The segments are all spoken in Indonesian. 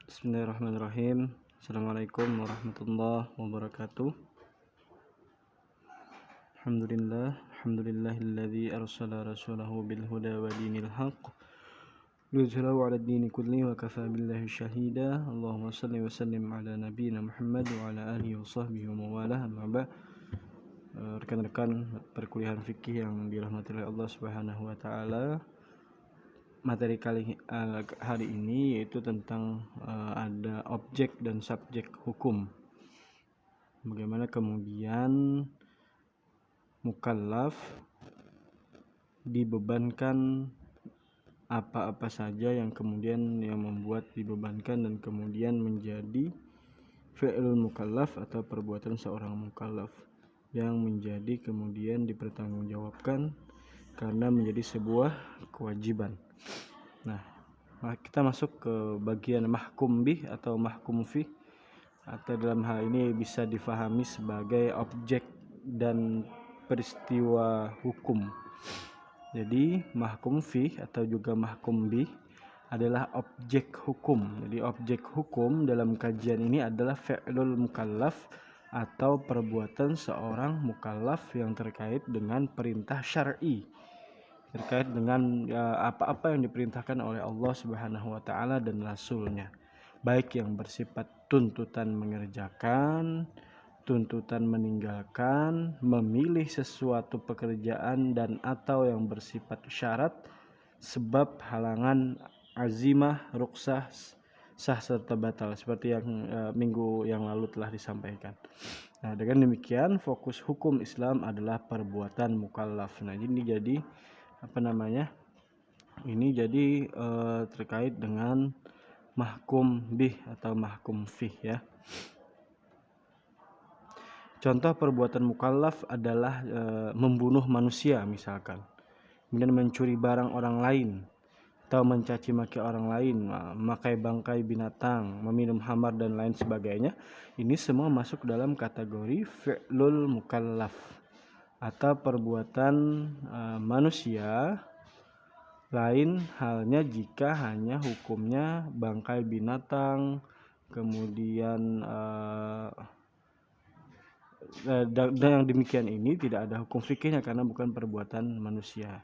Bismillahirrahmanirrahim. Assalamualaikum warahmatullahi wabarakatuh. Alhamdulillahilladzi arsala rasulahu bil huda wa dinil haqq liyuzhirahu 'ala ad-dini kullihi wa kafaa billahi syahida. Allahumma shalli wa sallim ala nabiyyina Muhammad wa ala alihi wa sahbihi wa mawalah. Amma ba'd. Rekan-rekan perkuliahan fikih yang dirahmati oleh Allah Subhanahu wa taala. Materi kali hari ini yaitu tentang ada objek dan subjek hukum. Bagaimana kemudian mukallaf dibebankan apa-apa saja yang kemudian yang membuat dibebankan dan kemudian menjadi fi'lul mukallaf atau perbuatan seorang mukallaf yang menjadi kemudian dipertanggungjawabkan karena menjadi sebuah kewajiban. Nah, kita masuk ke bagian mahkum bih atau mahkum fih, atau dalam hal ini bisa difahami sebagai objek dan peristiwa hukum. Jadi mahkum fih atau juga mahkum bih adalah objek hukum. Jadi objek hukum dalam kajian ini adalah fi'lul mukallaf atau perbuatan seorang mukallaf yang terkait dengan perintah syar'i, terkait dengan apa-apa yang diperintahkan oleh Allah Subhanahu wa taala dan rasulnya, baik yang bersifat tuntutan mengerjakan, tuntutan meninggalkan, memilih sesuatu pekerjaan, dan atau yang bersifat syarat, sebab, halangan, azimah, ruksah, sah serta batal, seperti yang minggu yang lalu telah disampaikan. Nah, dengan demikian fokus hukum Islam adalah perbuatan mukallaf. Nah, ini jadi Ini jadi terkait dengan mahkum bih atau mahkum fih ya. Contoh perbuatan mukallaf adalah membunuh manusia misalkan, kemudian mencuri barang orang lain, atau mencaci maki orang lain, memakai bangkai binatang, meminum khamar dan lain sebagainya. Ini semua masuk dalam kategori fi'lul mukallaf atau perbuatan manusia. Lain halnya jika hanya hukumnya bangkai binatang, kemudian dan yang demikian ini tidak ada hukum fikihnya karena bukan perbuatan manusia.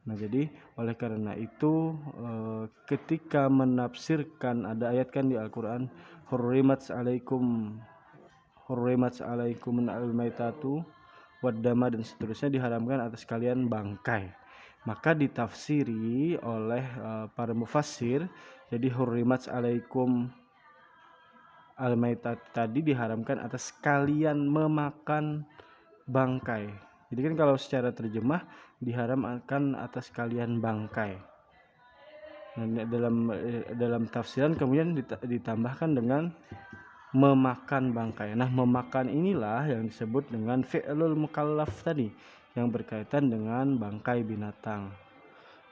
Nah, jadi oleh karena itu ketika menafsirkan, ada ayat kan di Al-Qur'an, hurrimat alaikum al-maitatu waddama dan seterusnya, diharamkan atas kalian bangkai. Maka ditafsiri oleh para mufassir, jadi hurrimat alaikum al-maitat tadi diharamkan atas kalian memakan bangkai. Jadi kan kalau secara terjemah diharamkan atas kalian bangkai. Nah, dalam tafsiran kemudian ditambahkan dengan memakan bangkai. Nah, memakan inilah yang disebut dengan fi'lul mukallaf tadi, yang berkaitan dengan bangkai binatang.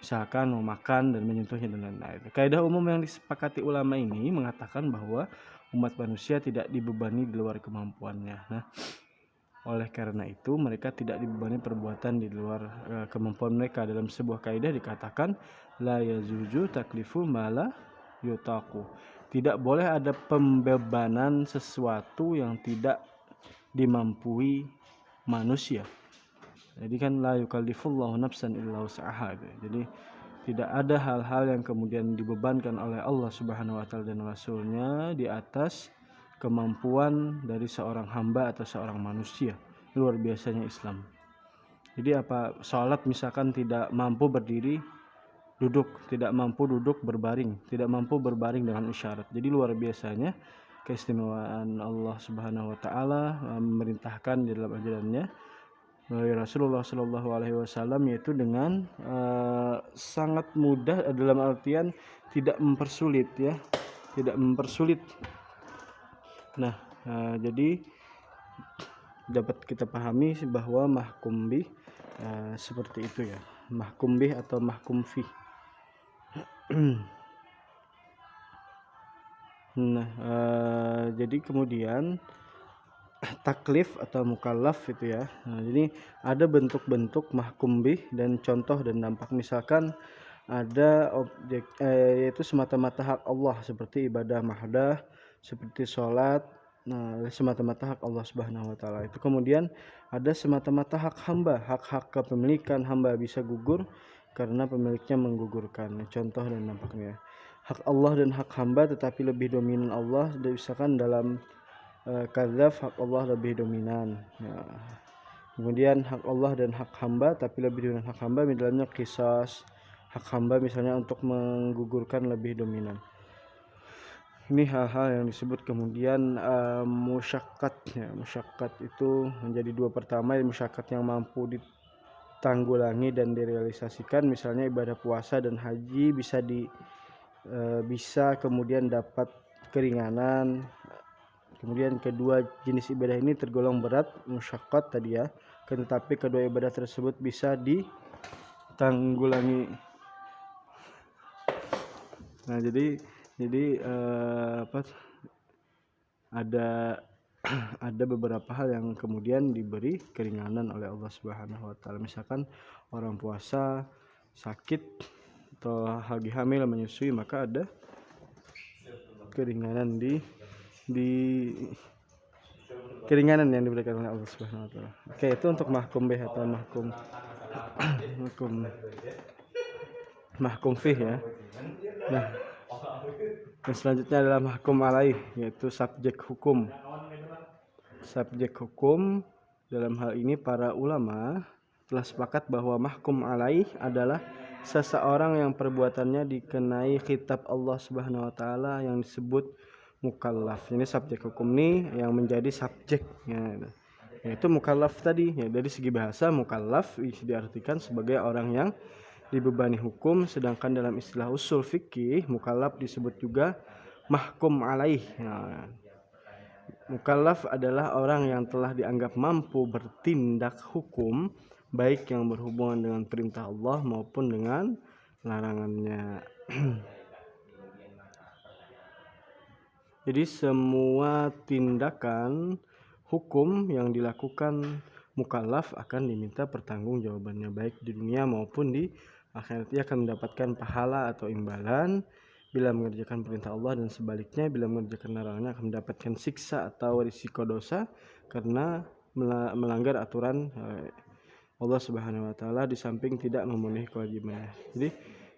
Misalkan memakan dan menyentuhnya dan lain-lain. Kaidah umum yang disepakati ulama ini mengatakan bahwa umat manusia tidak dibebani di luar kemampuannya. Nah, oleh karena itu mereka tidak dibebani perbuatan di luar kemampuan mereka. Dalam sebuah kaidah dikatakan la yazuju taklifu mala yutaku. Tidak boleh ada pembebanan sesuatu yang tidak dimampui manusia. Jadi kan la yukallifullahu nafsan illa wus'aha. Jadi tidak ada hal-hal yang kemudian dibebankan oleh Allah Subhanahu wa taala dan rasulnya di atas kemampuan dari seorang hamba atau seorang manusia. Luar biasanya Islam. Jadi sholat misalkan tidak mampu berdiri, duduk, tidak mampu duduk berbaring, tidak mampu berbaring dengan isyarat. Jadi luar biasanya keistimewaan Allah Subhanahu wa taala memerintahkan di dalam ajarannya melalui Rasulullah Shallallahu Alaihi Wasallam, yaitu dengan sangat mudah, dalam artian tidak mempersulit ya, tidak mempersulit. Nah, jadi dapat kita pahami bahwa mahkum bih seperti itu ya, mahkum bih atau mahkum fih. Nah, jadi kemudian taklif atau mukallaf itu ya. Nah, jadi ada bentuk-bentuk mahkum bih dan contoh dan dampak. Misalkan ada objek yaitu semata-mata hak Allah seperti ibadah mahdah, seperti sholat. Nah, semata-mata hak Allah Subhanahu wa taala. Itu kemudian ada semata-mata hak hamba, hak-hak kepemilikan hamba bisa gugur karena pemiliknya menggugurkan. Contoh dan dampaknya. Hak Allah dan hak hamba tetapi lebih dominan Allah, misalkan dalam kadzaf hak Allah lebih dominan. Nah, kemudian hak Allah dan hak hamba tapi lebih dominan hak hamba, misalnya qisas. Hak hamba misalnya untuk menggugurkan lebih dominan. Ini hal-hal yang disebut kemudian musyaqqat. Ya, musyaqqat itu menjadi dua. Pertama, musyaqqat yang mampu ditanggulangi dan direalisasikan, misalnya ibadah puasa dan haji bisa kemudian dapat keringanan. Kemudian kedua jenis ibadah ini tergolong berat, musyaqqat tadi ya, tetapi kedua ibadah tersebut bisa ditanggulangi. Nah, jadi ada beberapa hal yang kemudian diberi keringanan oleh Allah Subhanahu wa taala. Misalkan orang puasa, sakit atau lagi hamil menyusui, maka ada keringanan keringanan yang diberikan oleh Allah Subhanahu wa taala. Oke, itu untuk mahkum bih atau mahkum fih ya. Nah, yang selanjutnya adalah mahkum alaih, yaitu subjek hukum. Subjek hukum dalam hal ini para ulama telah sepakat bahwa mahkum alaih adalah seseorang yang perbuatannya dikenai khitab Allah Subhanahu wa taala yang disebut mukallaf. Ini subjek hukum nih yang menjadi subjeknya, yaitu mukallaf tadi ya. Dari segi bahasa mukallaf diartikan sebagai orang yang dibebani hukum, sedangkan dalam istilah usul fikih mukallaf disebut juga mahkum alaih. Nah, mukallaf adalah orang yang telah dianggap mampu bertindak hukum, baik yang berhubungan dengan perintah Allah maupun dengan larangannya. Jadi semua tindakan hukum yang dilakukan mukallaf akan diminta pertanggungjawabannya, baik di dunia maupun di akhirat. Ia akan mendapatkan pahala atau imbalan bila mengerjakan perintah Allah, dan sebaliknya bila mengerjakan larangannya akan mendapatkan siksa atau risiko dosa karena melanggar aturan Allah Subhanahu wa taala, di samping tidak memenuhi kewajibannya. Jadi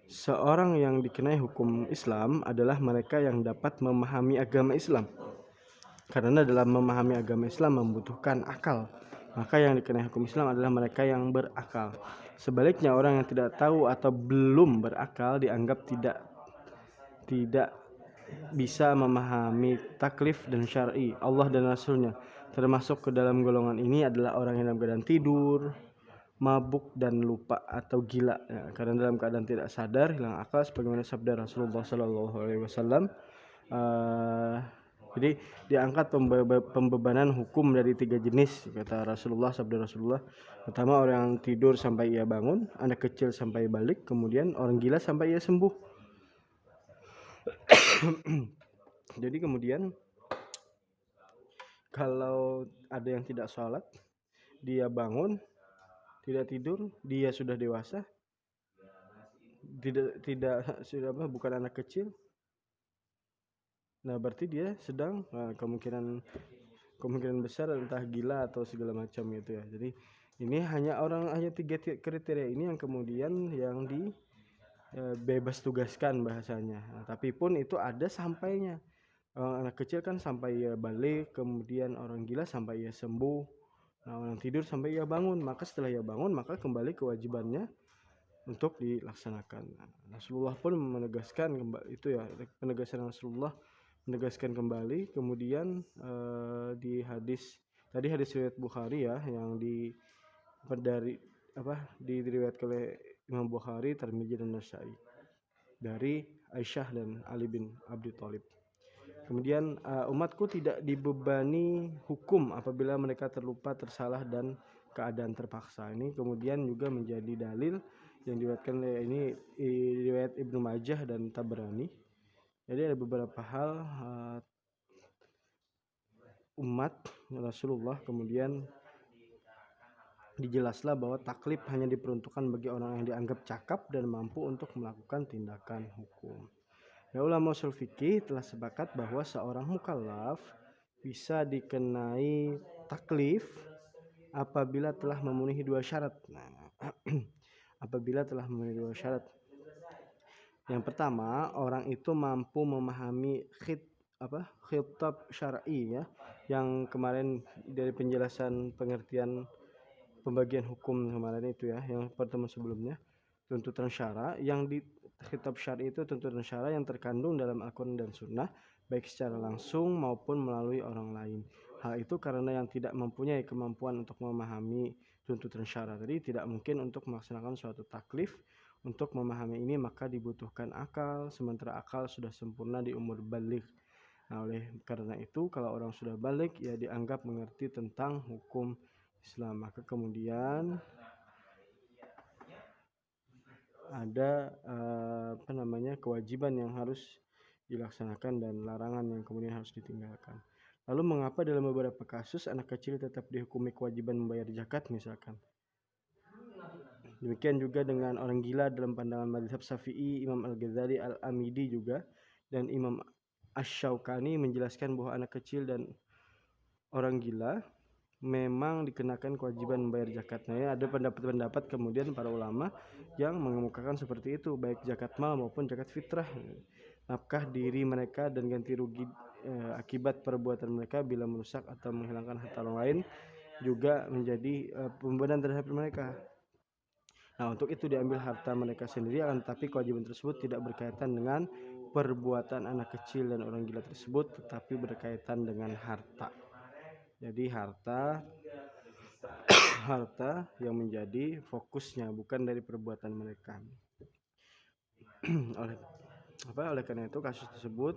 seorang yang dikenai hukum Islam adalah mereka yang dapat memahami agama Islam. Karena dalam memahami agama Islam membutuhkan akal. Maka yang dikenai hukum Islam adalah mereka yang berakal. Sebaliknya orang yang tidak tahu atau belum berakal dianggap tidak bisa memahami taklif dan syar'i Allah dan Rasulnya. Termasuk ke dalam golongan ini adalah orang yang dalam keadaan tidur, mabuk dan lupa atau gila ya, karena dalam keadaan tidak sadar, hilang akal, sebagaimana sabda Rasulullah SAW. Jadi diangkat pembebanan hukum dari 3 jenis, kata Rasulullah, sabda Rasulullah. Pertama, orang yang tidur sampai ia bangun, anak kecil sampai balik, kemudian orang gila sampai ia sembuh. Jadi kemudian kalau ada yang tidak sholat, dia bangun, tidak tidur, dia sudah dewasa, bukan anak kecil. Nah, berarti dia sedang kemungkinan besar entah gila atau segala macam gitu ya. Jadi ini hanya 3 kriteria ini yang kemudian yang bebas tugaskan bahasanya. Nah, tapi pun itu ada sampainya. Anak kecil kan sampai ia balik, kemudian orang gila sampai ia sembuh. Nah, orang tidur sampai ia bangun. Maka setelah ia bangun, maka kembali kewajibannya untuk dilaksanakan. Rasulullah pun menegaskan itu ya, penegasan Rasulullah menegaskan kembali. Kemudian di hadis riwayat Bukhari ya, yang diriwayatkan oleh Imam Bukhari, Tirmidzi dan Nasa'i, dari Aisyah dan Ali bin Abi Thalib. Kemudian umatku tidak dibebani hukum apabila mereka terlupa, tersalah, dan keadaan terpaksa. Ini kemudian juga menjadi dalil yang diriwayatkan ini riwayat Ibnu Majah dan Tabrani. Jadi ada beberapa hal umat Rasulullah kemudian dijelaslah bahwa taklif hanya diperuntukkan bagi orang yang dianggap cakap dan mampu untuk melakukan tindakan hukum. Ya, ulama usul fikih telah sepakat bahwa seorang mukallaf bisa dikenai taklif apabila telah memenuhi dua syarat. Nah, apabila telah memenuhi dua syarat. Yang pertama, orang itu mampu memahami khitab syar'i ya, yang kemarin dari penjelasan pengertian pembagian hukum kemarin itu ya, yang pertemuan sebelumnya, tuntutan syara yang di khitab syar'i itu tuntutan syara yang terkandung dalam Al-Qur'an dan Sunnah baik secara langsung maupun melalui orang lain. Hal itu karena yang tidak mempunyai kemampuan untuk memahami tuntutan syara tadi tidak mungkin untuk melaksanakan suatu taklif. Untuk memahami ini maka dibutuhkan akal, sementara akal sudah sempurna di umur baligh. Nah, oleh karena itu kalau orang sudah baligh ya dianggap mengerti tentang hukum Islam. Maka kemudian ada kewajiban yang harus dilaksanakan dan larangan yang kemudian harus ditinggalkan. Lalu mengapa dalam beberapa kasus anak kecil tetap dihukumi kewajiban membayar zakat misalkan? Demikian juga dengan orang gila dalam pandangan mazhab Syafi'i, Imam Al-Ghazali Al-Amidi juga, dan Imam Asy-Syaukani menjelaskan bahwa anak kecil dan orang gila memang dikenakan kewajiban membayar zakat. Nah, ya, ada pendapat-pendapat kemudian para ulama yang mengemukakan seperti itu, baik zakat mal maupun zakat fitrah. Nafkah diri mereka dan ganti rugi akibat perbuatan mereka bila merusak atau menghilangkan harta orang lain juga menjadi pembenaran terhadap mereka. Nah, untuk itu diambil harta mereka sendiri, akan tetapi kewajiban tersebut tidak berkaitan dengan perbuatan anak kecil dan orang gila tersebut, tetapi berkaitan dengan harta. Jadi harta yang menjadi fokusnya, bukan dari perbuatan mereka. oleh karena itu kasus tersebut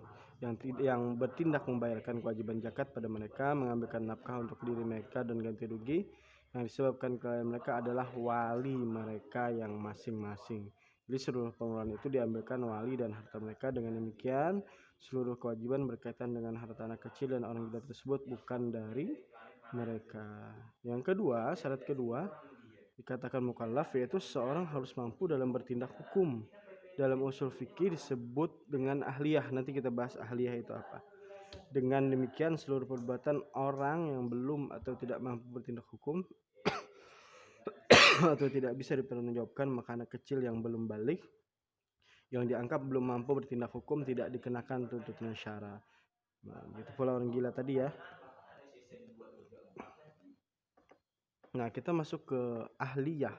yang bertindak membayarkan kewajiban zakat pada mereka, mengambilkan nafkah untuk diri mereka dan ganti rugi yang disebabkan kelalaian mereka adalah wali mereka yang masing-masing. Jadi seluruh pengeluaran itu diambilkan wali dan harta mereka. Dengan demikian seluruh kewajiban berkaitan dengan harta anak kecil dan orang gila tersebut, bukan dari mereka. Yang kedua, syarat kedua dikatakan mukallaf yaitu seseorang harus mampu dalam bertindak hukum. Dalam usul fikih disebut dengan ahliyah. Nanti kita bahas ahliyah itu apa. Dengan demikian seluruh perbuatan orang yang belum atau tidak mampu bertindak hukum atau tidak bisa dipertanggungjawabkan, maka anak kecil yang belum baligh yang dianggap belum mampu bertindak hukum tidak dikenakan tuntutan syara. Nah, itu pula orang gila tadi ya. Nah, kita masuk ke ahliyah.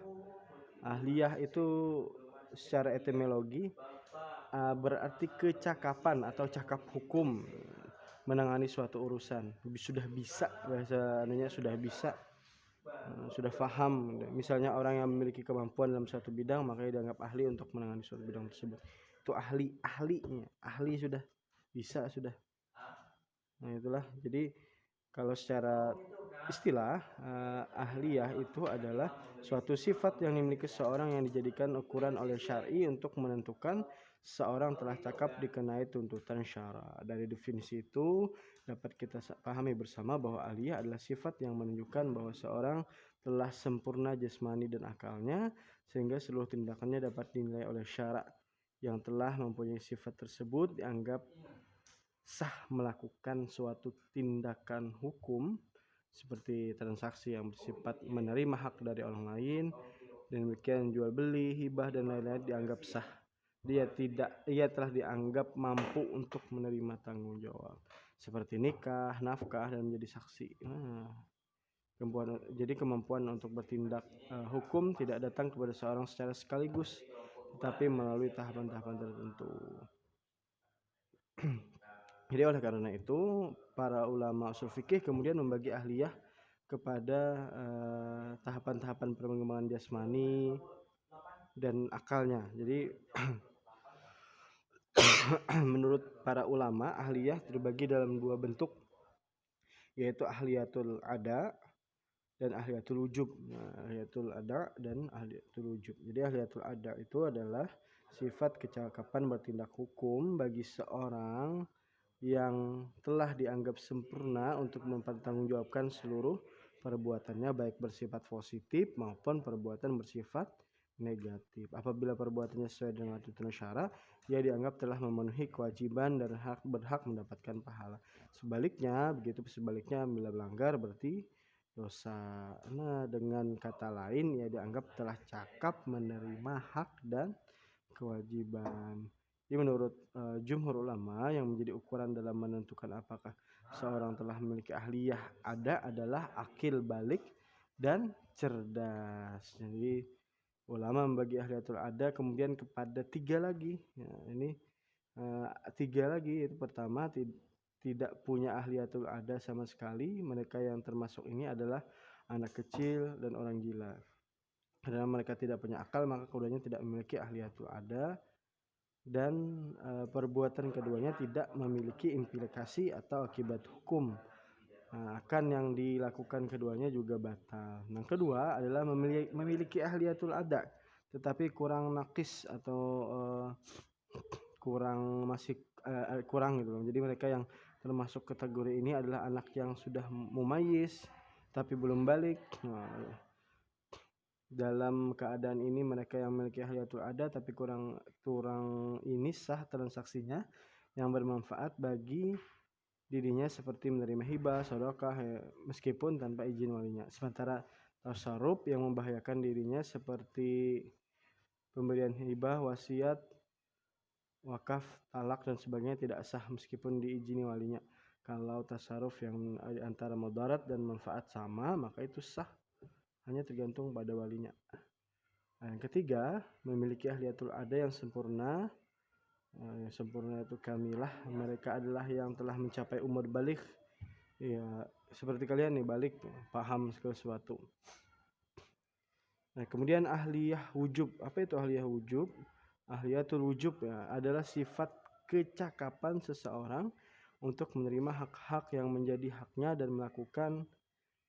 Ahliyah itu secara etimologi berarti kecakapan atau cakap hukum, menangani suatu urusan. Sudah bisa, bahasanya sudah bisa, sudah paham. Misalnya orang yang memiliki kemampuan dalam suatu bidang, makanya dianggap ahli untuk menangani suatu bidang tersebut. Itu ahli sudah bisa sudah. Nah, itulah. Jadi kalau secara istilah ahliyah itu adalah suatu sifat yang dimiliki seseorang yang dijadikan ukuran oleh syar'i untuk menentukan seorang telah cakap dikenai tuntutan syara. Dari definisi itu dapat kita pahami bersama bahwa ahliyah adalah sifat yang menunjukkan bahwa seorang telah sempurna jasmani dan akalnya sehingga seluruh tindakannya dapat dinilai oleh syara. Yang telah mempunyai sifat tersebut dianggap sah melakukan suatu tindakan hukum seperti transaksi yang bersifat menerima hak dari orang lain, dan demikian jual beli, hibah dan lain-lain dianggap sah. Ia telah dianggap mampu untuk menerima tanggung jawab seperti nikah, nafkah, dan menjadi saksi. Jadi kemampuan untuk bertindak hukum tidak datang kepada seorang secara sekaligus, tetapi melalui tahapan-tahapan tertentu. Jadi oleh karena itu para ulama usul fikih kemudian membagi ahliyah kepada tahapan-tahapan pengembangan jasmani dan akalnya. Jadi menurut para ulama ahliyah terbagi dalam dua bentuk, yaitu ahliyatul ada dan ahliyatul wujub. Nah, ahliyatul ada dan ahliyatul wujub. Jadi ahliyatul ada itu adalah sifat kecakapan bertindak hukum bagi seorang yang telah dianggap sempurna untuk mempertanggungjawabkan seluruh perbuatannya baik bersifat positif maupun perbuatan bersifat negatif. Apabila perbuatannya sesuai dengan tuntunan syara, ia dianggap telah memenuhi kewajiban dan berhak mendapatkan pahala. Sebaliknya, bila melanggar berarti dosa. Nah, dengan kata lain, ia dianggap telah cakap menerima hak dan kewajiban. Jadi menurut jumhur ulama, yang menjadi ukuran dalam menentukan apakah seorang telah memiliki ahliyah adalah akil balik dan cerdas. Jadi ulama membagi ahliyatul ada kemudian kepada 3 lagi. Ya, ini 3 lagi, yaitu pertama tidak punya ahliyatul ada sama sekali. Mereka yang termasuk ini adalah anak kecil dan orang gila. Karena mereka tidak punya akal, maka keduanya tidak memiliki ahliyatul ada. Dan perbuatan keduanya tidak memiliki implikasi atau akibat hukum. Nah, akan yang dilakukan keduanya juga batal. Nah, kedua adalah memiliki ahliyatul ada tetapi kurang nakis atau kurang gitu loh. Jadi mereka yang termasuk kategori ini adalah anak yang sudah mumayyiz tapi belum balik. Nah, dalam keadaan ini mereka yang memiliki ahliyatul ada tapi kurang ini sah transaksinya yang bermanfaat bagi dirinya seperti menerima hibah, sedekah meskipun tanpa izin walinya. Sementara tasarruf yang membahayakan dirinya seperti pemberian hibah, wasiat, wakaf, talak dan sebagainya tidak sah meskipun diizini walinya. Kalau tasarruf yang antara mudarat dan manfaat sama, maka itu sah, hanya tergantung pada walinya. Nah, yang ketiga, memiliki ahliyatul ada yang sempurna. Yang sempurna itu kamilah, mereka adalah yang telah mencapai umur baligh. Ya, seperti kalian nih, balik paham segala sesuatu. Nah, kemudian ahliyah wujub. Apa itu ahliyah wujub? Ahliyatul wujub ya adalah sifat kecakapan seseorang untuk menerima hak-hak yang menjadi haknya dan melakukan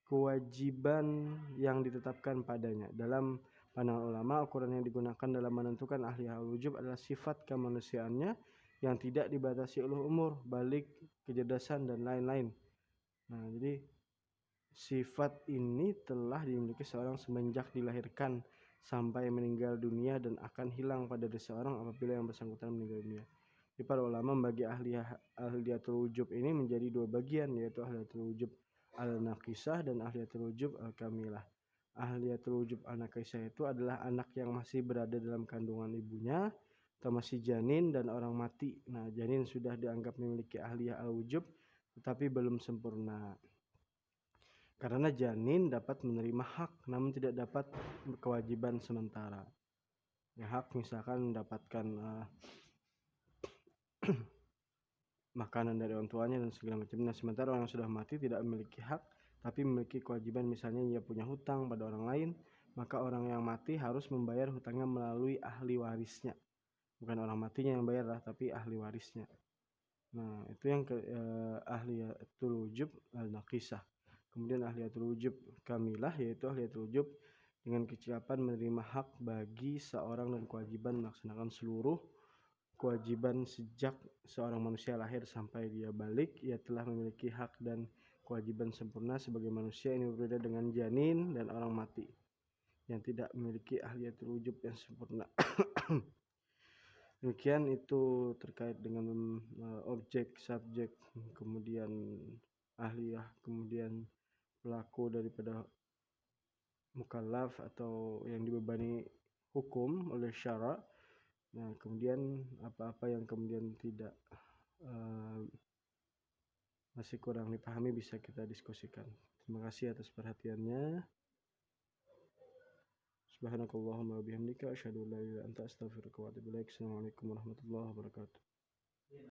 kewajiban yang ditetapkan padanya. Dalam pandangan ulama, ukuran yang digunakan dalam menentukan ahliyah wujub adalah sifat kemanusiaannya yang tidak dibatasi oleh umur, balik, kecerdasan dan lain-lain. Nah, jadi sifat ini telah dimiliki seorang semenjak dilahirkan sampai meninggal dunia dan akan hilang pada diri seorang apabila yang bersangkutan meninggal dunia. Jadi para ulama membagi ahliyatul wujub ini menjadi 2 bagian, yaitu ahliyatul wujub al-naqisah dan ahliyatul wujub al-kamilah. Ahliyatul wujub al-naqisah itu adalah anak yang masih berada dalam kandungan ibunya atau masih janin dan orang mati. Nah, janin sudah dianggap memiliki ahliyah al-wujub tetapi belum sempurna. Karena janin dapat menerima hak namun tidak dapat kewajiban sementara. Ya, hak misalkan mendapatkan makanan dari orang tuanya dan segala macam. Nah, sementara orang yang sudah mati tidak memiliki hak tapi memiliki kewajiban, misalnya ia punya hutang pada orang lain, maka orang yang mati harus membayar hutangnya melalui ahli warisnya. Bukan orang matinya yang bayar lah, tapi ahli warisnya. Nah, itu yang ahliyatul wujub al-naqisah. Kemudian ahliyatul wujub kamilah, yaitu ahliyatul wujub dengan kecakapan menerima hak bagi seorang dan kewajiban melaksanakan seluruh kewajiban sejak seorang manusia lahir sampai dia balik. Ia telah memiliki hak dan kewajiban sempurna sebagai manusia. Ini berbeda dengan janin dan orang mati yang tidak memiliki ahliyatul wujub yang sempurna. Demikian itu terkait dengan objek, subjek, kemudian ahliyah, kemudian pelaku daripada mukallaf atau yang dibebani hukum oleh syara. Nah, kemudian apa-apa yang kemudian tidak masih kurang dipahami bisa kita diskusikan. Terima kasih atas perhatiannya. Subhanakallahumma wabihamdika asyhadu an la ilaha illa anta astaghfiruka wa atubu ilaik. Assalamualaikum warahmatullahi wabarakatuh.